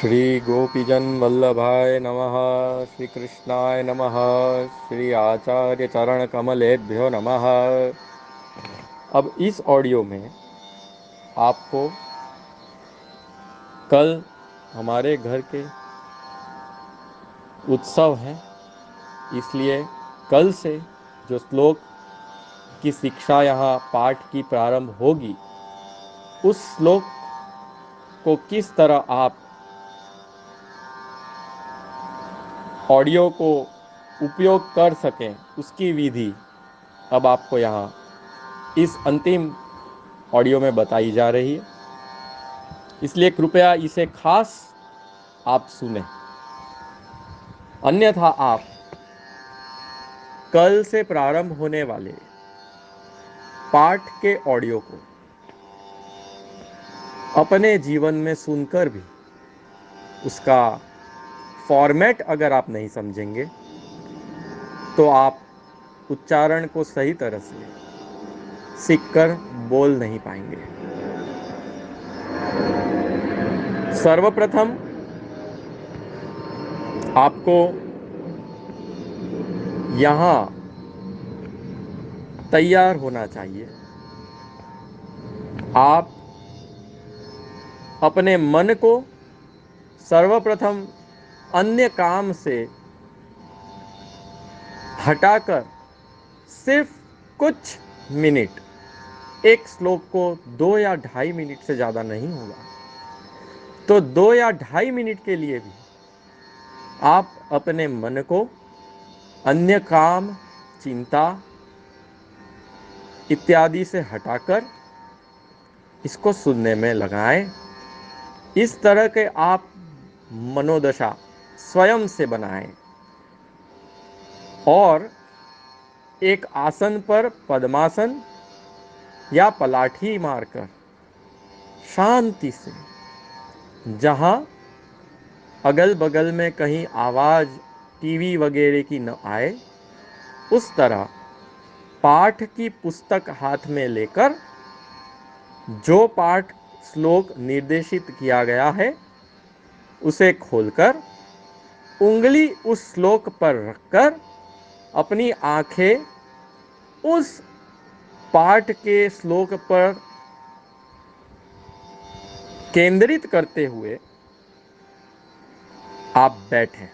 श्री गोपीजन वल्लभाय नमः। श्री कृष्णाय नमः। श्री आचार्य चरण कमलेभ्यो नमः। अब इस ऑडियो में आपको कल हमारे घर के उत्सव है, इसलिए कल से जो श्लोक की शिक्षा यहाँ पाठ की प्रारंभ होगी, उस श्लोक को किस तरह आप ऑडियो को उपयोग कर सकें, उसकी विधि अब आपको यहाँ इस अंतिम ऑडियो में बताई जा रही है। इसलिए कृपया इसे खास आप सुने, अन्यथा आप कल से प्रारंभ होने वाले पाठ के ऑडियो को अपने जीवन में सुनकर भी उसका फॉर्मेट अगर आप नहीं समझेंगे तो आप उच्चारण को सही तरह से सीखकर बोल नहीं पाएंगे। सर्वप्रथम आपको यहाँ तैयार होना चाहिए। आप अपने मन को सर्वप्रथम अन्य काम से हटाकर सिर्फ कुछ मिनट, एक श्लोक को 2 या 2.5 मिनट से ज़्यादा नहीं होगा, तो 2 या 2.5 मिनट के लिए भी आप अपने मन को अन्य काम, चिंता इत्यादि से हटाकर इसको सुनने में लगाएं। इस तरह के आप मनोदशा स्वयं से बनाएं और एक आसन पर पद्मासन या पलाठी मारकर शांति से, जहां अगल बगल में कहीं आवाज टीवी वगैरह की न आए, उस तरह पाठ की पुस्तक हाथ में लेकर जो पाठ श्लोक निर्देशित किया गया है उसे खोलकर उंगली उस श्लोक पर रखकर अपनी आंखें उस पाठ के श्लोक पर केंद्रित करते हुए आप बैठें।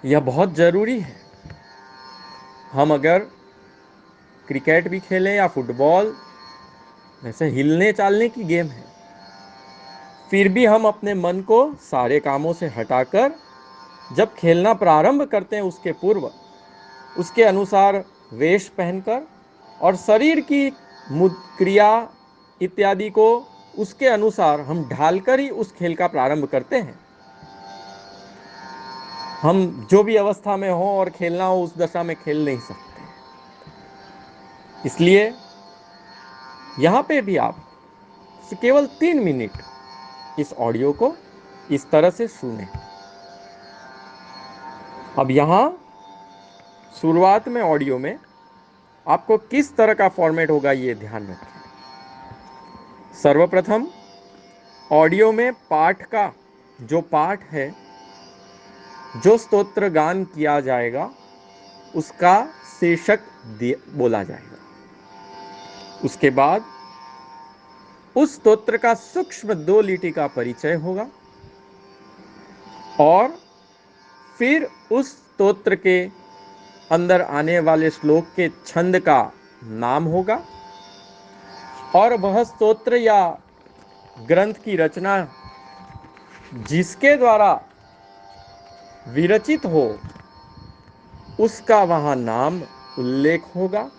यह बहुत जरूरी है। हम अगर क्रिकेट भी खेलें या फुटबॉल, वैसे हिलने चालने की गेम है, फिर भी हम अपने मन को सारे कामों से हटाकर जब खेलना प्रारंभ करते हैं उसके पूर्व उसके अनुसार वेश पहनकर और शरीर की क्रिया इत्यादि को उसके अनुसार हम ढालकर ही उस खेल का प्रारंभ करते हैं। हम जो भी अवस्था में हो और खेलना हो उस दशा में खेल नहीं सकते। इसलिए यहां पे भी आप केवल 3 मिनट इस ऑडियो को इस तरह से सुने। अब यहां शुरुआत में ऑडियो में आपको किस तरह का फॉर्मेट होगा ये ध्यान रखें। सर्वप्रथम ऑडियो में पाठ का जो पाठ है, जो स्तोत्र गान किया जाएगा, उसका शीर्षक बोला जाएगा। उसके बाद उस स्तोत्र का सूक्ष्म 2 लीटी का परिचय होगा और फिर उस स्तोत्र के अंदर आने वाले श्लोक के छंद का नाम होगा और वह स्तोत्र या ग्रंथ की रचना जिसके द्वारा विरचित हो उसका वहां नाम उल्लेख होगा।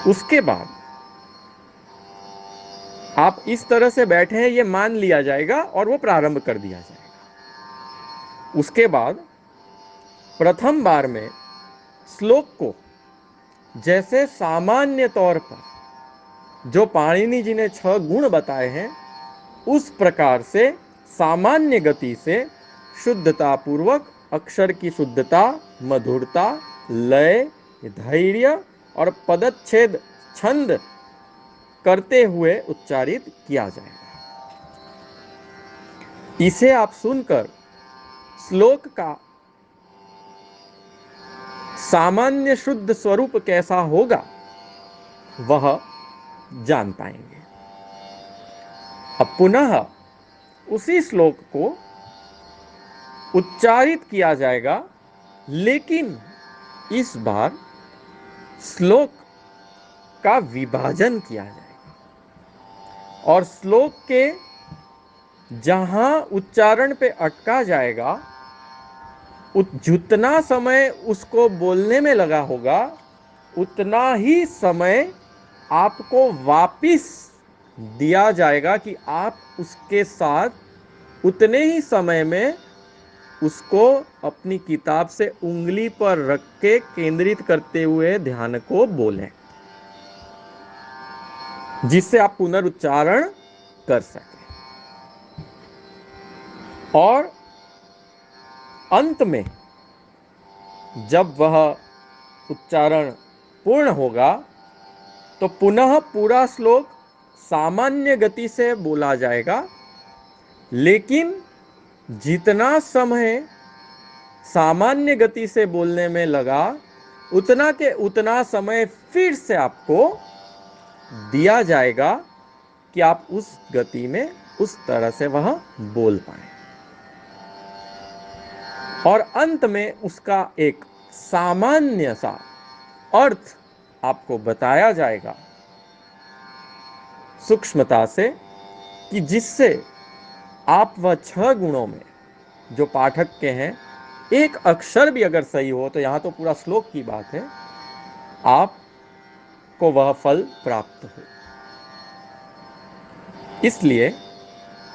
उसके बाद आप इस तरह से बैठे हैं ये मान लिया जाएगा और वो प्रारंभ कर दिया जाएगा। उसके बाद प्रथम बार में श्लोक को जैसे सामान्य तौर पर जो पाणिनि जी ने 6 गुण बताए हैं उस प्रकार से सामान्य गति से शुद्धता पूर्वक अक्षर की शुद्धता, मधुरता, लय, धैर्य और पदच्छेद छंद करते हुए उच्चारित किया जाएगा। इसे आप सुनकर श्लोक का सामान्य शुद्ध स्वरूप कैसा होगा वह जान पाएंगे। अब पुनः उसी श्लोक को उच्चारित किया जाएगा, लेकिन इस बार श्लोक का विभाजन किया जाएगा और श्लोक के जहां उच्चारण पे अटका जाएगा, जितना समय उसको बोलने में लगा होगा उतना ही समय आपको वापिस दिया जाएगा कि आप उसके साथ उतने ही समय में उसको अपनी किताब से उंगली पर रख के केंद्रित करते हुए ध्यान को बोलें, जिससे आप पुनरुच्चारण कर सकें। और अंत में जब वह उच्चारण पूर्ण होगा तो पुनः पूरा श्लोक सामान्य गति से बोला जाएगा, लेकिन जितना समय सामान्य गति से बोलने में लगा उतना के उतना समय फिर से आपको दिया जाएगा कि आप उस गति में उस तरह से वह बोल पाए। और अंत में उसका एक सामान्य सा अर्थ आपको बताया जाएगा सूक्ष्मता से, कि जिससे आप वह 6 गुणों में जो पाठक के हैं एक अक्षर भी अगर सही हो, तो यहां तो पूरा श्लोक की बात है, आपको वह फल प्राप्त हो। इसलिए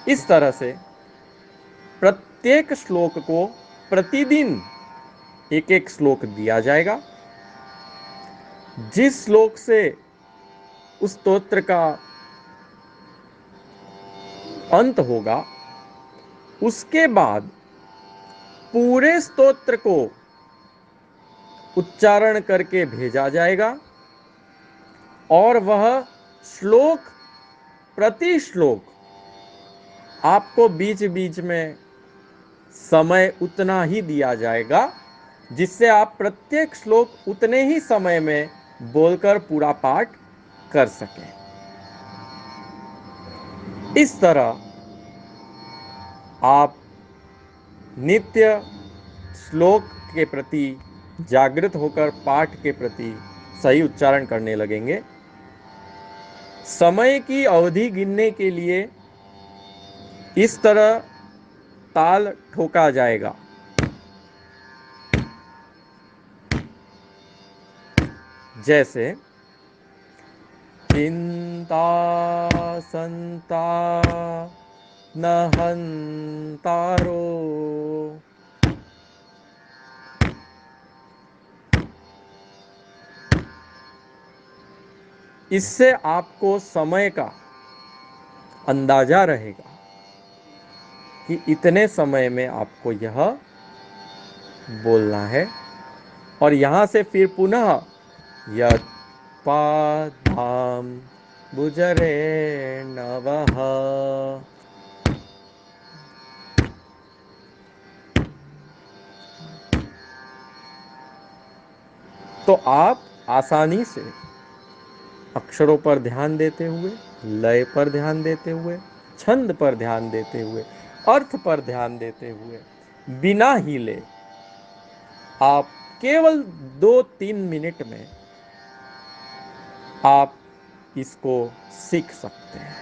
इस तरह से प्रत्येक श्लोक को प्रतिदिन एक एक श्लोक दिया जाएगा। जिस श्लोक से उस स्तोत्र का अंत होगा उसके बाद पूरे स्तोत्र को उच्चारण करके भेजा जाएगा और वह श्लोक प्रति श्लोक आपको बीच बीच में समय उतना ही दिया जाएगा जिससे आप प्रत्येक श्लोक उतने ही समय में बोलकर पूरा पाठ कर सकें। इस तरह आप नित्य श्लोक के प्रति जागृत होकर पाठ के प्रति सही उच्चारण करने लगेंगे। समय की अवधि गिनने के लिए इस तरह ताल ठोका जाएगा। जैसे चिंता संता न हंतारो, इससे आपको समय का अंदाजा रहेगा कि इतने समय में आपको यह बोलना है। और यहां से फिर पुनः यत् पादाम बुजरे नवः, तो आप आसानी से अक्षरों पर ध्यान देते हुए, लय पर ध्यान देते हुए, छंद पर ध्यान देते हुए, अर्थ पर ध्यान देते हुए, बिना हिले आप केवल 2-3 मिनट में आप इसको सीख सकते हैं।